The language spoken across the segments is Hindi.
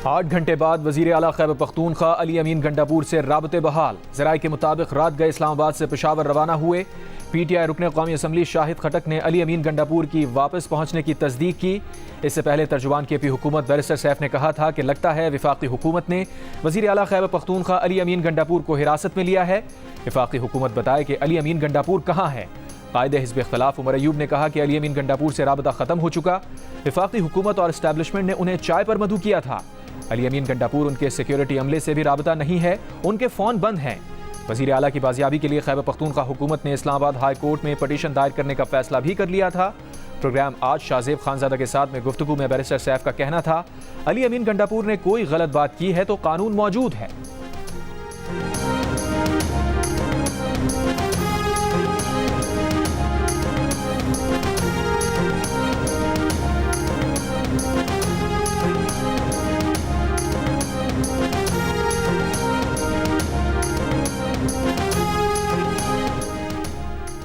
8 घंटे बाद वज़ीर आला खैबर पख्तूनख्वा अली अमीन गंडापुर से राबते बहाल। ज़राए के मुताबिक रात गए इस्लामाबाद से पेशावर रवाना हुए। PTI रुकन कौमी असम्बली शाहिद खटक ने अली अमीन गंडापुर की वापस पहुँचने की तस्दीक की। इससे पहले तर्जुमान KP हुकूमत बैरिस्टर सैफ ने कहा था कि लगता है वफाकी हुकूमत ने वज़ीर आला खैबर पख्तूनख्वा अली अमीन गंडापुर को हिरासत में लिया है। वफाकी हुकूमत बताए कि अली अमीन गंडापुर कहाँ है। कायदे हिज़्ब इख्तिलाफ उमर अयूब ने कहा कि अली अमीन गंडापुर से राबता ख़त्म हो चुका। वफाकी हुकूमत और इस्टेब्लिशमेंट ने उन्हें चाय पर मधु किया था। अली अमीन गंडापुर उनके सिक्योरिटी अमले से भी राबता नहीं है, उनके फ़ोन बंद हैं। वज़ीर आला की बाजियाबी के लिए खैबर पख्तूनख्वा हुकूमत ने इस्लामाबाद हाई कोर्ट में पटिशन दायर करने का फैसला भी कर लिया था। प्रोग्राम आज शाहजेब खानजादा के साथ में गुफ्तगू में बैरिस्टर सैफ का कहना था, अली अमीन गंडापुर ने कोई गलत बात की है तो कानून मौजूद है।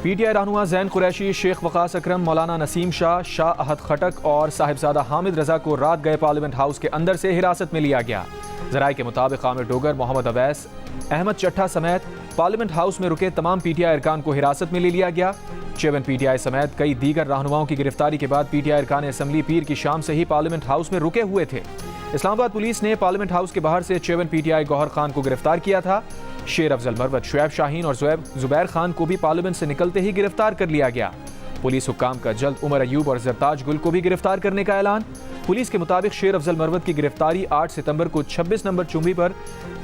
PTI रहनुमा ज़ैन कुरैशी, शेख वकास अकरम, मौलाना नसीम शाह, शाह अहद खटक और साहिबजादा हामिद रजा को रात गए पार्लियामेंट हाउस के अंदर से हिरासत में लिया गया। ज़राए के मुताबिक आमिर डोगर, मोहम्मद अवैस, अहमद चट्ठा समेत पार्लियामेंट हाउस में रुके तमाम PTI अरकान को हिरासत में ले लिया गया। चेयरमैन PTI समेत कई दीगर रहनुमाओं की गिरफ्तारी के बाद PTI अरकान असम्बली पीर की शाम से ही पार्लियामेंट हाउस में रुके हुए थे। इस्लामाबाद पुलिस ने पार्लियामेंट हाउस के बाहर से चेयरमैन PTI गौहर खान को गिरफ्तार किया था। शेर अफजल मरवत, शुएब शाहीन और जुबैर खान को भी पार्लियामेंट से निकलते ही गिरफ्तार कर लिया गया। पुलिस हुक्काम का जल्द उमर अयूब और जरताज गुल को भी गिरफ्तार करने का ऐलान। पुलिस के मुताबिक शेर अफजल मरवत की गिरफ्तारी 8 सितंबर को 26 नंबर चुंबी पर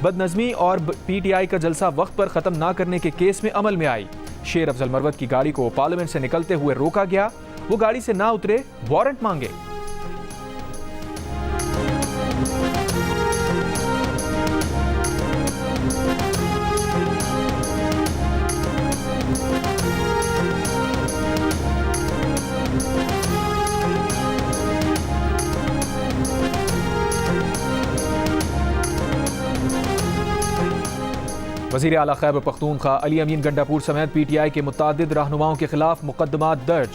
बदनज़मी और PTI का जलसा वक्त पर ख़त्म ना करने के केस में अमल में आई। शेर अफजल मरवत की गाड़ी को पार्लियामेंट से निकलते हुए रोका गया, वो गाड़ी से ना उतरे, वारंट मांगे। वज़ीर आला खैबर पख्तूनख्वा अली अमीन गंडापुर समेत PTI के मुतादिद रहनुमाओं के खिलाफ मुकदमात दर्ज।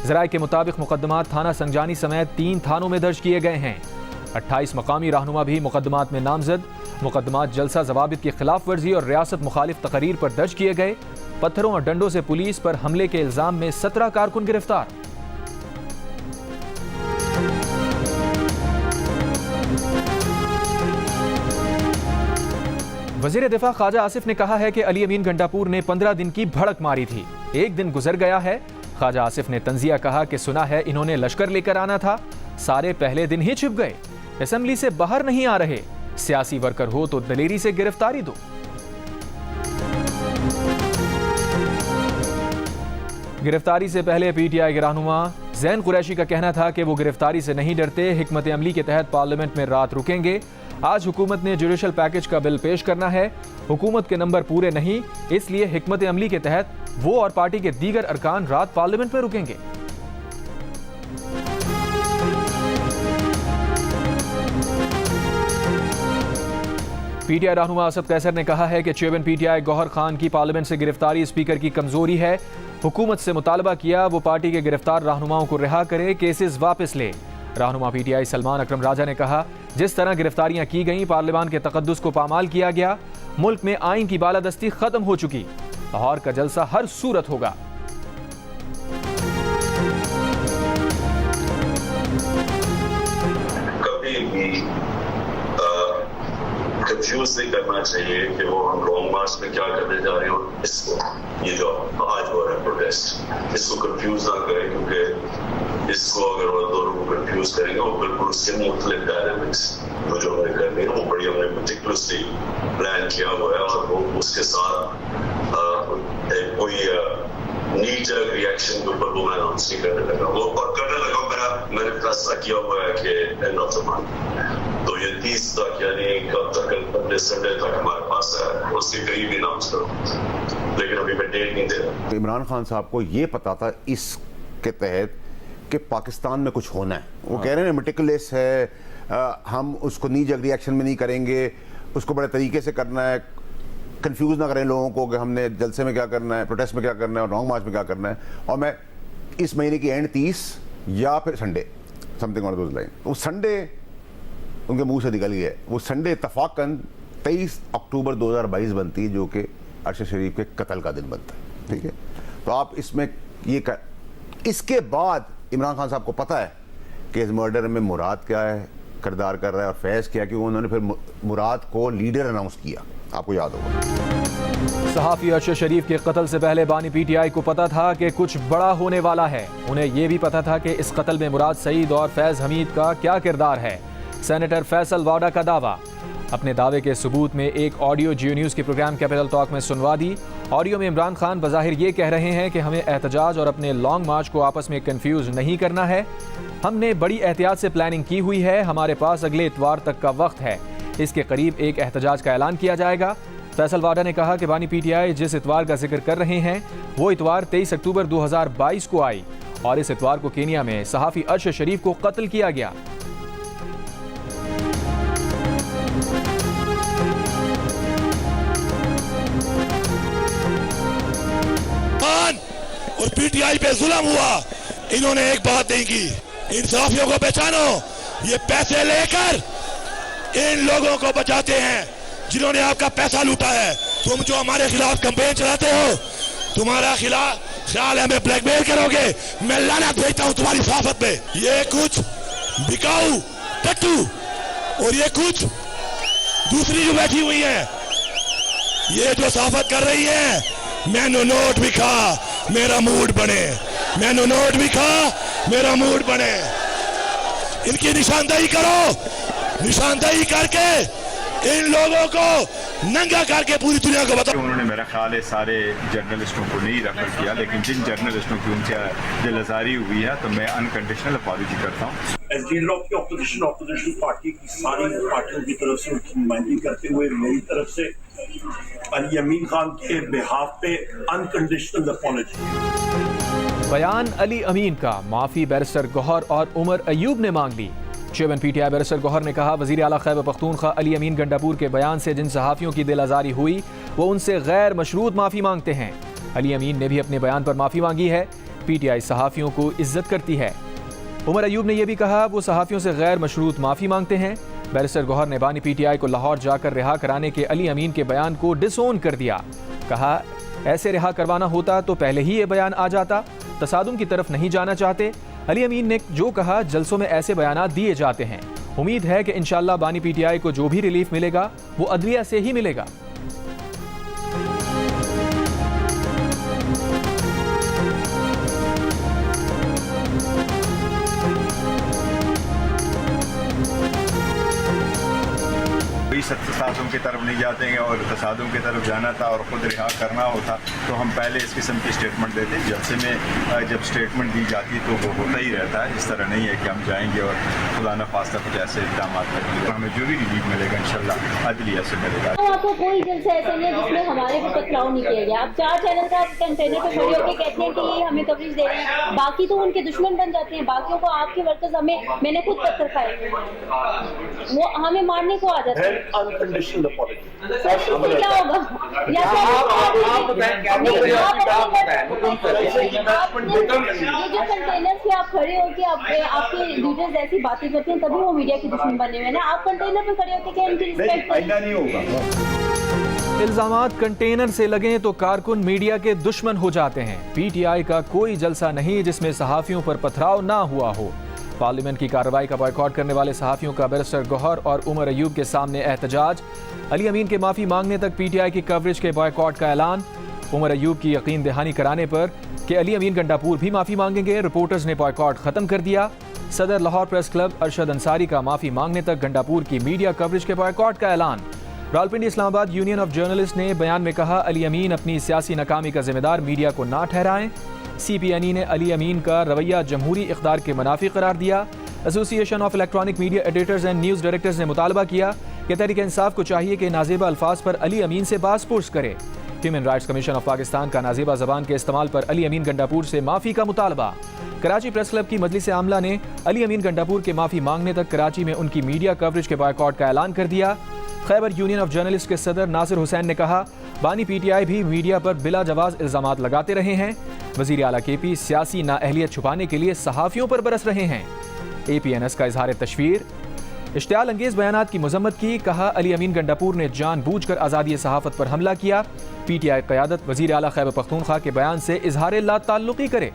ज़राए के मुताबिक मुकदमात थाना संजानी समेत 3 थानों में दर्ज किए गए हैं। 28 मकामी रहनुमा भी मुकदमात में नामजद। मुकदमात जलसा ज़वाबित की खिलाफ वर्जी और रियासत मुखालिफ तकरीर पर दर्ज किए गए। पत्थरों और डंडों से पुलिस पर हमले के इल्ज़ाम में 17 कारकुन गिरफ्तार। वज़ीर दिफा ख्वाजा आसिफ ने कहा है कि अली अमीन गंडापुर ने 15 दिन की भड़क मारी थी, एक दिन गुजर गया है। ख्वाजा आसिफ ने तंजिया कहा कि सुना है इन्होंने लश्कर लेकर आना था, सारे पहले दिन ही छिप गए, असेंबली से बाहर नहीं आ रहे। सियासी वर्कर हो तो दलेरी से गिरफ्तारी दो। गिरफ्तारी से पहले PTI के रहनुमा ज़ैन कुरैशी का कहना था कि वो गिरफ्तारी से नहीं डरते, हिकमत अमली के तहत पार्लियामेंट में रात रुकेंगे। आज हुकूमत ने जुडिशल पैकेज का बिल पेश करना है, हुकूमत के नंबर पूरे नहीं, इसलिए हिकमत अमली के तहत वो और पार्टी के दीगर अरकान रात पार्लियामेंट में रुकेंगे। PTI रहनुमा असद कैसर ने कहा है कि चेयरमैन PTI गौहर खान की पार्लियामेंट से गिरफ्तारी स्पीकर की कमजोरी है। हुकूमत से मुतालबा किया वो पार्टी के गिरफ्तार रहनुमाओं को रिहा करे, केसेस वापस ले। रहनुमा PTI सलमान अकरम राजा ने कहा, जिस तरह गिरफ्तारियां की गईं, पार्लियामान के तकद्दुस को पामाल किया गया। मुल्क में आइन की बालादस्ती खत्म हो चुकी, लाहौर का जलसा हर सूरत होगा। कभी भी कंफ्यूज नहीं करना चाहिए कि वो हम लॉन्ग मार्च में क्या करने जा रहे हैं। इसको ये जो आज हो रहा है प्रोटेस्ट, इसको कंफ्यूज ना करें, क्योंकि इसको अगर वो दोनों को कंफ्यूज करेंगे वो बिल्कुल उसके मुख्तलिफ डायनामिक्स जो हमने करनी है वो बड़ी हमने पर्टिकुलरली प्लान किया हुआ है और वो उसके साथ कोई नीट रिएक्शन के ऊपर वो मैं अनाउंस नहीं करने लगा, वो और करने लगा मैंने फैसला किया हुआ है कि एंड ऑफ द मंथ, तो ये 30 तक यानी कब तक, कल संडे तक हमारे पास है, उसके कहीं भी अनाउंस करो, लेकिन अभी मैं डेट नहीं दे रहा। इमरान खान साहब को ये पता था इसके तहत कि पाकिस्तान में कुछ होना है, वो कह रहे हैं मेटिकुलस है, हम उसको नी जग रिएक्शन में नहीं करेंगे, उसको बड़े तरीके से करना है, कंफ्यूज ना करें लोगों को कि हमने जलसे में क्या करना है, प्रोटेस्ट में क्या करना है और लॉन्ग मार्च में क्या करना है। और मैं इस महीने की एंड 30 या फिर Sunday something on those line, वो संडे उनके मुंह से निकल गया। वो संडे इत्तफाकन 23 अक्टूबर 2022 बनती है, जो कि अरशद शरीफ के कत्ल का दिन बनता है। ठीक है, तो आप इसमें ये इसके बाद इमरान खान साहब को पता है कि इस मर्डर में मुराद क्या है, किरदार कर रहा है, और फैज़ किया कि उन्होंने फिर मुराद को लीडर अनाउंस किया। आपको याद होगा सहाफ़ी अरशद शरीफ के कत्ल से पहले बानी पीटीआई को पता था कि कुछ बड़ा होने वाला है। उन्हें यह भी पता था कि इस कत्ल में मुराद सईद और फैज़ हमीद का क्या किरदार है। सेनेटर फैसल वाडा का दावा। अपने दावे के सबूत में एक ऑडियो जियो न्यूज़ के प्रोग्राम कैपिटल टॉक में सुनवा दी। ऑडियो में इमरान खान बज़ाहिर ये कह रहे हैं कि हमें एहतजाज और अपने लॉन्ग मार्च को आपस में कंफ्यूज नहीं करना है। हमने बड़ी एहतियात से प्लानिंग की हुई है। हमारे पास अगले इतवार तक का वक्त है। इसके करीब एक एहतजाज का ऐलान किया जाएगा। फैसल वाडा ने कहा कि बानी पीटीआई जिस इतवार का जिक्र कर रहे हैं वो इतवार 23 अक्टूबर 2022 को आई और इस इतवार को केनिया में सहाफ़ी अरशद शरीफ को कत्ल किया गया। और पीटीआई पे जुल्म हुआ, इन्होंने एक बात नहीं की, इन सहाफियों को पहचानो, ये पैसे लेकर इन लोगों को बचाते हैं जिन्होंने आपका पैसा लूटा है। तुम जो हमारे खिलाफ कैंपेन चलाते हो, तुम्हारा ख्याल है हमें ब्लैकमेल करोगे, मैं लानत भेजता हूं तुम्हारी सहाफत पे। ये कुछ बिकाऊ टट्टू और ये कुछ दूसरी जो बैठी हुई है, ये जो सहाफत कर रही है, मैंने नोट भी खा मेरा मूड बने, मैंने नोट भी खा मेरा मूड बने। इनकी निशानदेही करो, निशानदेही करके इन लोगों को नंगा करके पूरी दुनिया को बताओ। उन्होंने मेरा ख्याल है सारे जर्नलिस्टों को नहीं रेफर किया, लेकिन जिन जर्नलिस्टों की उनसे दिलआज़ारी हुई है तो मैं अनकंडीशनल अपॉलॉजी करता हूँ। As leader of the opposition party की सारी पार्टियों की तरफ से उनकी नुमाइंदगी करते हुए मेरी तरफ से अली अमीन खान के बिहाफ पे अनकंडीशनल अपॉलजी। बयान अली अमीन का माफी बैरिस्टर गौहर और उमर अयूब ने मांग ली। चेयरमैन पीटीआई बैरिस्टर गौहर ने कहा, वजीर आला खैबर पख्तूनख्वा अली अमीन गंडापुर के बयान से जिन सहाफ़ियों की दिल आज़ारी हुई वो उनसे गैर मशरूत माफ़ी मांगते हैं। अली अमीन ने भी अपने बयान पर माफ़ी मांगी है। पीटीआई सहाफ़ियों को इज्जत करती है। उमर अयूब ने यह भी कहा वो सहाफ़ियों से गैर मशरूत माफ़ी मांगते हैं। बैरिस्टर गौहर ने बानी पीटीआई को लाहौर जाकर रिहा कराने के अली अमीन के बयान को डिसोन कर दिया। कहा, ऐसे रिहा करवाना होता तो पहले ही ये बयान आ जाता। तसादुम की तरफ नहीं जाना चाहते। अली अमीन ने जो कहा, जलसों में ऐसे बयानात दिए जाते हैं। उम्मीद है कि इंशाअल्लाह बानी पीटीआई को जो भी रिलीफ मिलेगा वो अदलिया से ही मिलेगा। तसादुम की तरफ नहीं जाते हैं और तसादुम की तरफ जाना था और ख़ुद रिहा करना होता तो हम पहले इस किस्म की स्टेटमेंट देते। जलसे में जब स्टेटमेंट दी जाती तो वो होता ही रहता है। इस तरह नहीं है कि हम जाएंगे और खुदा न खास्ता कुछ ऐसे इक़दाम करेंगे। हमें जो भी रिलीफ मिलेगा इंशाल्लाह अदलिया से मिलेगा। आपको कोई जलसा ऐसा नहीं है जिसमें हमारे भी पथराव नहीं किया गया। आप 4 चैनल का कंटेनर पे खड़े होकर कहते हैं कि ये हमें कवरेज दे रहे हैं, बाकी तो उनके दुश्मन बन जाते हैं। बाकियों को आपके वर्कर्स मैंने खुद पत्थर खाए, वो हमें मारने को आ जाते हैं। अनकंडीशनल अपॉलजी क्या होगा? या ये जो कंटेनर पे आप खड़े होके आपके लीडर्स ऐसी बातें करते हैं तभी वो मीडिया के दुश्मन बने हुए हैं ना। आप कंटेनर पे खड़े होके क्या इनकी रिस्पेक्ट नहीं होगा। इल्जामात कंटेनर से लगे तो कारकुन मीडिया के दुश्मन हो जाते हैं। पीटीआई का कोई जलसा नहीं जिसमें सहाफियों पर पथराव ना हुआ हो। पार्लियामेंट की कार्रवाई का बॉयकॉट करने वाले सहाफियों का बैरिस्टर गौहर और उमर अयूब के सामने एहतजाज। अली अमीन के माफ़ी मांगने तक पीटीआई की कवरेज के बॉयकॉट का ऐलान। उमर अयूब की यकीन दहानी कराने पर कि अली अमीन गंडापुर भी माफ़ी मांगेंगे, रिपोर्टर्स ने बॉयकॉट ख़त्म कर दिया। सदर लाहौर प्रेस क्लब अरशद अंसारी का माफ़ी मांगने तक गंडापुर की मीडिया कवरेज के बॉयकॉट का ऐलान। Rawalpindi Islamabad union of journalist ने बयान में कहा, अली अमीन अपनी सियासी नाकामी का जिम्मेदार मीडिया को ना ठहराएं। CPNE ने अली अमीन का रवैया जमहूरी इक़्तिदार के मुनाफी करार दिया। Association of electronic media editors and news directors ने मुतालबा किया कि तहरीक इंसाफ को चाहिए कि नाजेबा अल्फाज पर अली अमीन से बास पुर्स करे। Human rights commission of Pakistan का नाजेबा ज़बान के इस्तेमाल पर अली अमीन गंडापुर से माफ़ी का मुतालबा। कराची प्रेस क्लब की मजलिस आमला ने अली अमीन गंडापुर के माफ़ी मांगने तक कराची में उनकी मीडिया कवरेज के बॉयकॉट का ऐलान कर दिया। खैबर यूनियन ऑफ जर्नलिस्ट के सदर नासिर हुसैन ने कहा, बानी पीटीआई भी मीडिया पर बिला जवाज इल्जामात लगाते रहे हैं। वज़ीर आला KP सियासी नाअहलियत छुपाने के लिए सहाफ़ियों पर बरस रहे हैं। APNS का इजहार तशवीर। इश्तियाल अंगेज बयानात की मजम्मत की। कहा, अली अमीन गंडापुर ने जानबूझकर आज़ादी सहाफ़त पर हमला किया। PTI क़यादत वज़ीर आला खैबर पख्तूनख्वा के बयान से इजहार लाताल्लुक़ी करे।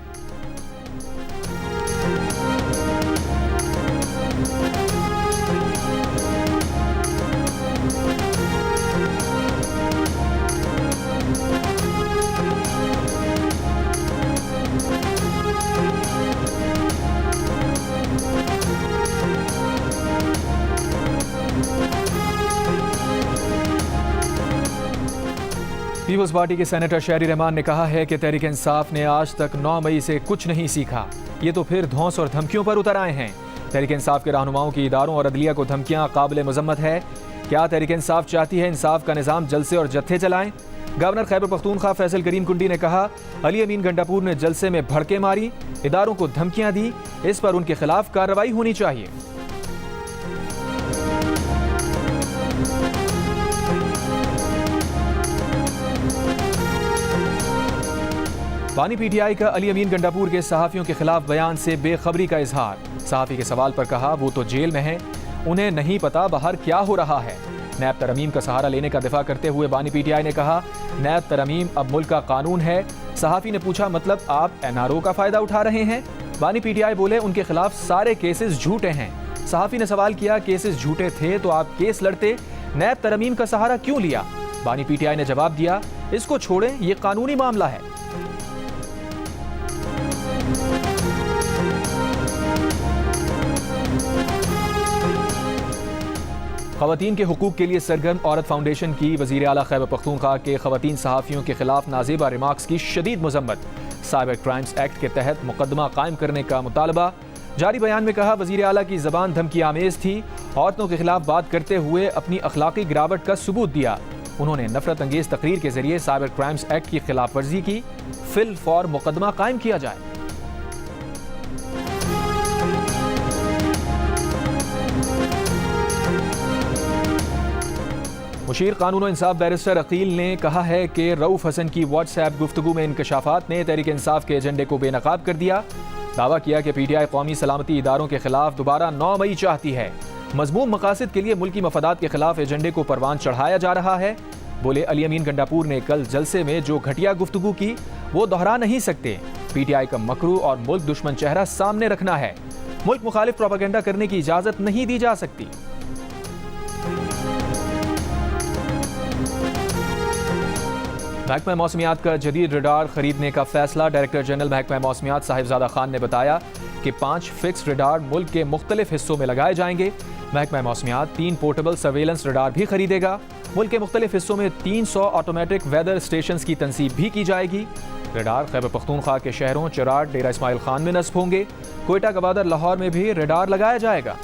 पीपल्स पार्टी के सेनेटर शहरी रहमान ने कहा है कि तहरीक इंसाफ ने आज तक 9 मई से कुछ नहीं सीखा, ये तो फिर धौंस और धमकियों पर उतर आए हैं। तहरीक इंसाफ के रहनुमाओं की इदारों और अदलिया को धमकियां काबिल मजम्मत है। क्या तहरीक इंसाफ चाहती है इंसाफ का निज़ाम जलसे और जत्थे चलाएं? गवर्नर खैबर पख्तूनख्वा फैसल करीम कुंडी ने कहा, अली अमीन गंडापुर ने जलसे में भड़के मारी, इदारों को धमकियां दी, इस पर उनके खिलाफ कार्रवाई होनी चाहिए। बानी PTI का अली अमीन गंडापुर के सहाफ़ियों के खिलाफ बयान से बेखबरी का इजहार। सहाफ़ी के सवाल पर कहा, वो तो जेल में हैं, उन्हें नहीं पता बाहर क्या हो रहा है। नैब तरमीम का सहारा लेने का दिफा करते हुए बानी PTI ने कहा, नैब तरमीम अब मुल्क का कानून है। सहाफ़ी ने पूछा, मतलब आप NRO का फ़ायदा उठा रहे हैं? बानी PTI बोले, उनके खिलाफ सारे केसेस झूठे हैं। सहाफ़ी ने सवाल किया, केसेस झूठे थे तो आप केस लड़ते, नैब तरमीम का सहारा क्यों लिया? बानी PTI ने जवाब दिया, इसको छोड़ें, ये कानूनी मामला है। ख़वातीन के हुकूक के लिए सरगर्म औरत फाउंडेशन की वज़ीर आला खैबर पख्तूनख्वा के ख़वातीन सहाफ़ियों के खिलाफ नाज़ेबा रिमार्क्स की शदीद मजम्मत। साइबर क्राइम्स एक्ट के तहत मुकदमा कायम करने का मुतालबा। जारी बयान में कहा, वज़ीर आला की ज़बान धमकी आमेज़ थी, औरतों के खिलाफ बात करते हुए अपनी अखलाकी गिरावट का सबूत दिया। उन्होंने नफरत अंगेज़ तकरीर के जरिए साइबर क्राइम्स एक्ट की खिलाफ वर्जी की। फिल फॉर मुकदमा कायम किया जाए। मुशीर कानून इंसाफ बैरिस्टर अकील ने कहा है कि रऊफ हसन की व्हाट्सएप गुफ्तगू में इंकशाफात ने तहरीक इंसाफ के एजेंडे को बेनकाब कर दिया। दावा किया कि PTI कौमी सलामती इदारों के खिलाफ दोबारा 9 मई चाहती है। मजमूम मकासद के लिए मुल्की मफादात के खिलाफ एजेंडे को परवान चढ़ाया जा रहा है। बोले, अली अमीन गंडापुर ने कल जलसे में जो घटिया गुफ्तगू की वो दोहरा नहीं सकते। PTI का मकरू और मुल्क दुश्मन चेहरा सामने रखना है। मुल्क मुखालिफ प्रोपेगेंडा करने की इजाजत नहीं दी जा सकती। महकमा मौसमियात का जदीद रडार खरीदने का फैसला। डायरेक्टर जनरल महकमा मौसमियात साहिबजादा खान ने बताया कि 5 फिक्स रडार मुल्क के मुख्तलिफ हिस्सों में लगाए जाएंगे। महकमा मौसमियात 3 पोर्टेबल सर्वेलेंस रडार भी खरीदेगा। मुल्क के मुख्तलिफ हिस्सों में 300 ऑटोमेटिक वेदर स्टेशन की तंसीब भी की जाएगी। रडार खैबर पख्तूनख्वा के शहरों चराट, डेरा इस्माइल खान में नस्ब होंगे। कोयटा, गवादर, लाहौर में भी रडार लगाया जाएगा।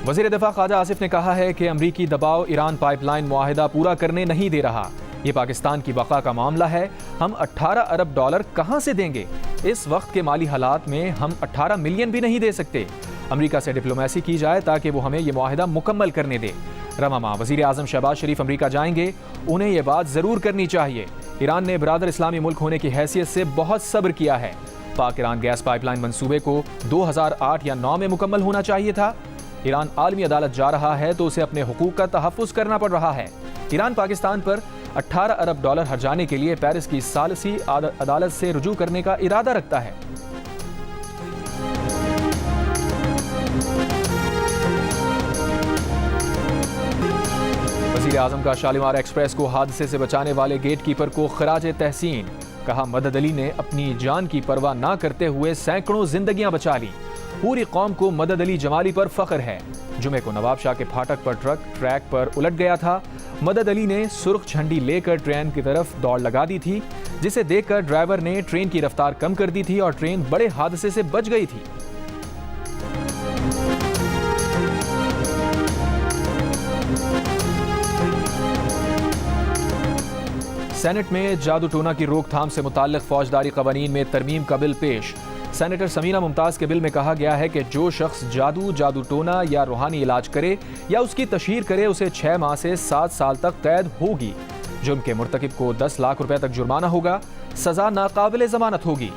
वज़ीर दिफा ख्वाजा आसिफ ने कहा है कि अमरीकी दबाव ईरान पाइपलाइन मुआहिदा पूरा करने नहीं दे रहा। ये पाकिस्तान की बका का मामला है। हम 18 अरब डॉलर कहाँ से देंगे? इस वक्त के माली हालात में हम 18 मिलियन भी नहीं दे सकते। अमरीका से डिप्लोमेसी की जाए ताकि वो हमें ये मुआहिदा मुकम्मल करने दे। रमामा, वज़ीर आज़म शहबाज शरीफ अमरीका जाएंगे, उन्हें ये बात ज़रूर करनी चाहिए। ईरान ने बरादर इस्लामी मुल्क होने की हैसियत से बहुत सब्र किया है। पाक ईरान गैस पाइपलाइन मंसूबे को 2008 या 9 में मुकम्मल होना चाहिए था। ईरान आलमी अदालत जा रहा है तो उसे अपने हुकूक का तहफ़्फ़ुज़ करना पड़ रहा है। ईरान पाकिस्तान पर 18 अरब डॉलर हर्जाने के लिए पेरिस की सालिसी अदालत से रुजू करने का इरादा रखता है। वज़ीर आज़म का शालीमार एक्सप्रेस को हादसे से बचाने वाले गेट कीपर को खराज तहसीन। कहा, मदद अली ने अपनी जान की परवाह ना करते हुए सैकड़ों जिंदगियां बचा ली। पूरी कौम को मदद अली जमाली पर फख्र है। जुमे को नवाब शाह के फाटक पर ट्रक ट्रैक पर उलट गया था। मदद अली ने सुर्ख झंडी लेकर ट्रेन की तरफ दौड़ लगा दी थी, जिसे देखकर ड्राइवर ने ट्रेन की रफ्तार कम कर दी थी और ट्रेन बड़े हादसे से बच गई थी। सेनेट में जादू टोना की रोकथाम से मुताल्लिक फौजदारी कवानीन में तरमीम का बिल पेश। सेनेटर समीना मुमताज़ के बिल में कहा गया है कि जो शख्स जादू टोना या रूहानी इलाज करे या उसकी तशहीर करे, उसे 6 माह से 7 साल तक कैद होगी। जुर्म के मुर्तकिब को 10 लाख रुपए तक जुर्माना होगा। सजा नाकाबिले जमानत होगी।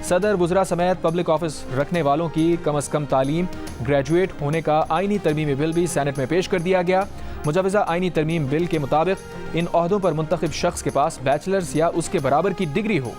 सदर वुज़रा समेत पब्लिक ऑफिस रखने वालों की कम अज़ कम तालीम ग्रेजुएट होने का आईनी तरमीमी बिल भी सेनेट में पेश कर दिया गया। मुजवज़ा आईनी तरमीम बिल के मुताबिक इन ओहदों पर मुंतखब शख्स के पास बैचलर्स या उसके बराबर की डिग्री हो।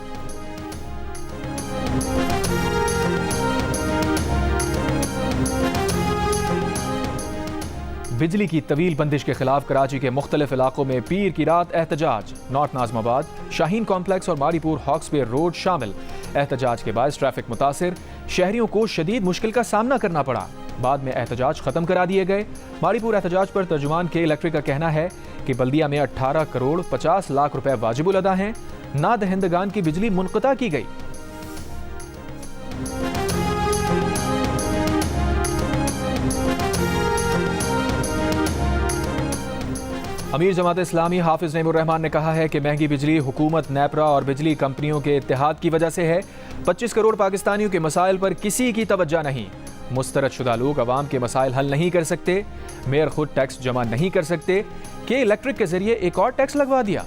बिजली की तवील बंदिश के खिलाफ कराची के मुख्तलिफ इलाकों में पीर की रात एहतजाज। नॉर्थ नाज़माबाद, शाहीन कॉम्प्लेक्स और मारीपुर हॉक्सवे रोड शामिल। एहतजाज के बायस ट्रैफिक मुतासिर, शहरियों को शदीद मुश्किल का सामना करना पड़ा। बाद में एहतजाज खत्म करा दिए गए। मारीपुर एहतजाज पर तर्जुमान के इलेक्ट्रिक का कहना है कि बल्दिया में 18 करोड़ 50 लाख रुपए वाजिबुल अदा हैं। ना दहिंदगान की बिजली मुनक़ता की गई। अमीर जमात इस्लामी हाफिज नईमुर रहमान ने कहा है कि महंगी बिजली हुकूमत, नेपरा और बिजली कंपनियों के इत्तेहाद की वजह से है। 25 करोड़ पाकिस्तानियों के मसाइल पर किसी की तवज्जो नहीं। मुस्तरद शुदा लोग अवाम के मसाइल हल नहीं कर सकते। मेयर खुद टैक्स जमा नहीं कर सकते कि इलेक्ट्रिक के जरिए एक और टैक्स लगवा दिया।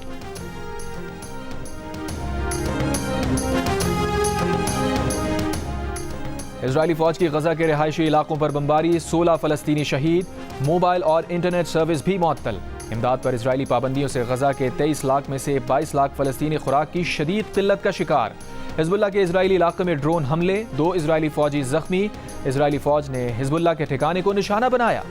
इजरायली फौज की गजा के रिहायशी इलाकों पर बमबारी, 16 फलस्तीनी शहीद। मोबाइल और इंटरनेट सर्विस भी मुअत्तल। इमदाद पर इजरायली पाबंदियों से गजा के 23 लाख में से 22 लाख फलस्तीनी खुराक की शदीद किल्लत का शिकार। हिजबुल्लाह के इजरायली इलाके में ड्रोन हमले, 2 इजरायली फौजी जख्मी। इजरायली फौज ने हिजबुल्लाह के ठिकाने को निशाना बनाया।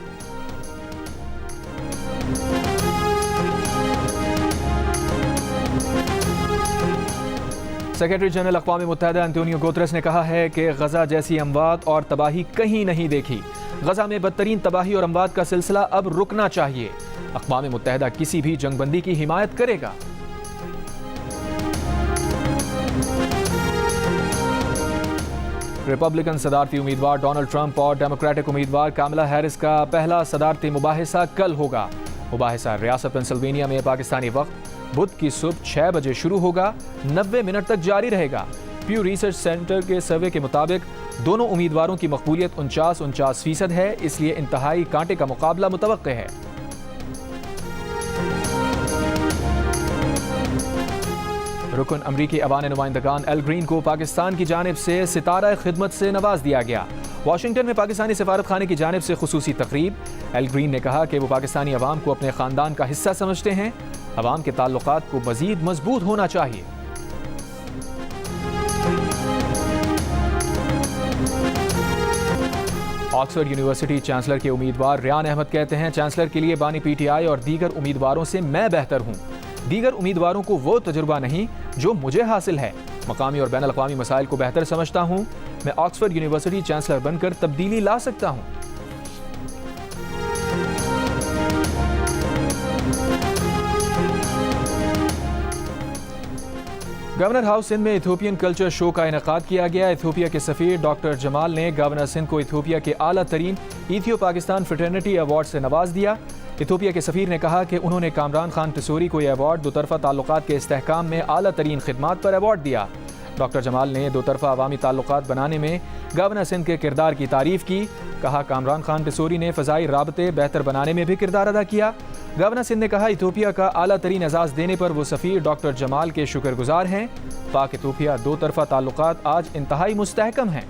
सेक्रेटरी जनरल अक़वाम मुत्तहिदा अंतोनियो गुतरस ने कहा है कि गजा जैसी अमवात और तबाही कहीं नहीं देखी। गजा में बदतरीन तबाही और अमवात का सिलसिला अब रुकना चाहिए। अक़वाम मुत्तहिदा किसी भी जंगबंदी की हिमायत करेगा। रिपब्लिकन सदारती उम्मीदवार डोनाल्ड ट्रंप और डेमोक्रेटिक उम्मीदवार कामला हैरिस का पहला सदारती मुबाहिसा कल होगा। मुबाहिसा रियासत पेंसिल्वेनिया में पाकिस्तानी वक्त बुध की सुबह 6 बजे शुरू होगा, 90 मिनट तक जारी रहेगा। प्यू रिसर्च सेंटर के सर्वे के मुताबिक दोनों उम्मीदवारों की मकबूलियत 49% है, इसलिए इंतहाई कांटे का मुकाबला मुतवक्के है। रुकन अमरीकी अवान नुमाइंदगान एल ग्रीन को पाकिस्तान की जानिब से सितारा खिदमत से नवाज दिया गया। वाशिंगटन में पाकिस्तानी सफारत खाने की जानिब से खुसूसी तकरीब। एल ग्रीन ने कहा कि वो पाकिस्तानी अवाम को अपने खानदान का हिस्सा समझते हैं। अवाम के ताल्लुकात को मजीद मजबूत होना चाहिए। ऑक्सफोर्ड यूनिवर्सिटी चांसलर के उम्मीदवार रियान अहमद कहते हैं, चांसलर के लिए बानी पीटीआई और दीगर उम्मीदवारों से मैं बेहतर हूँ। दीगर उम्मीदवारों को वो तजुर्बा नहीं जो मुझे हासिल है। मकामी और बैनुल अक़वामी मसाइल को बेहतर समझता हूँ। मैं ऑक्सफोर्ड यूनिवर्सिटी चांसलर बनकर तब्दीली ला सकता हूँ। गवर्नर हाउस सिंध में इथोपियन कल्चर शो का इनेकाद किया गया। इथोपिया के सफीर डॉक्टर जमाल ने गवर्नर सिंध को इथोपिया के आला तरीन इथियो पाकिस्तान फ्रेटर्निटी अवार्ड से नवाज दिया। इथोपिया के सफीर ने कहा कि उन्होंने कामरान खान तिसोरी को यह अवार्ड दोतरफा ताल्लुकात के इस्तेहकाम में आला तरीन खिदमात पर अवार्ड दिया। डॉक्टर जमाल ने दोतरफा अवामी ताल्लुकात बनाने में गवर्नर सिंध के किरदार की तारीफ की। कहा, कामरान खान तिसोरी ने फ़ज़ाई राबते बेहतर बनाने में भी किरदार अदा किया। गवर्नर सिंध ने कहा, इथोपिया का आला तरीन एजाज़ देने पर वो सफ़ीर डॉक्टर जमाल के शुक्रगुजार हैं। पाक इथोपिया दो तरफ़ा ताल्लुकात आज इंतहाई मुस्तहकम हैं।